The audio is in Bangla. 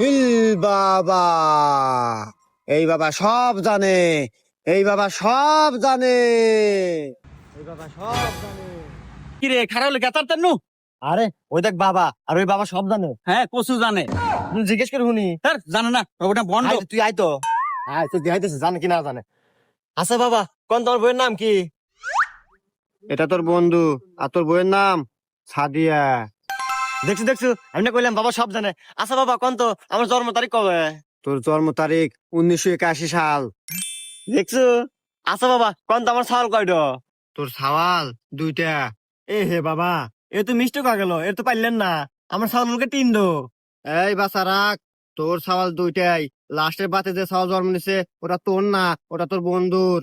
হিল বাবা, এই বাবা সব জানে, এই বাবা সব জানে, এই বাবা সব জানে। কি রে খারাপ হলে গেতার তেনু? আরে ওই দেখ বাবা, আর ওই বাবা সব জানে। হ্যাঁ কসু জানে। জিজ্ঞেস করে শুনি। স্যার জানে না ওটা বন্ধ। তুই আয় তো, আয় তো দেখাইতেছে জানে কি না জানে। আচ্ছা বাবা, কোন তোর বইয়ের নাম কি? এটা তোর বন্ধু, আর তোর বইয়ের নাম সাদিয়া। দেখছি দেখছি, আমি না কইলাম বাবা সব জানে। আচ্ছা বাবা কোন তো আমার জন্ম তারিখ কবে? তোর জন্ম তারিখ 1981 সাল। দেখছো? আচ্ছা বাবা কোন তো আমার সাওয়াল কয়টা? তোর সাওয়াল দুইটা। এ হে বাবা, এ তো মিষ্টি হয়ে গেল, এর তো পাইলেন না। আমার সাওয়ালকে তিন দো। এই বাছা রাখ, তোর সাওয়াল দুইটাই। লাস্টের বাতে যে সাওয়াল জন্ম নিছে ওটা তোর না, ওটা তোর বন্ধুর।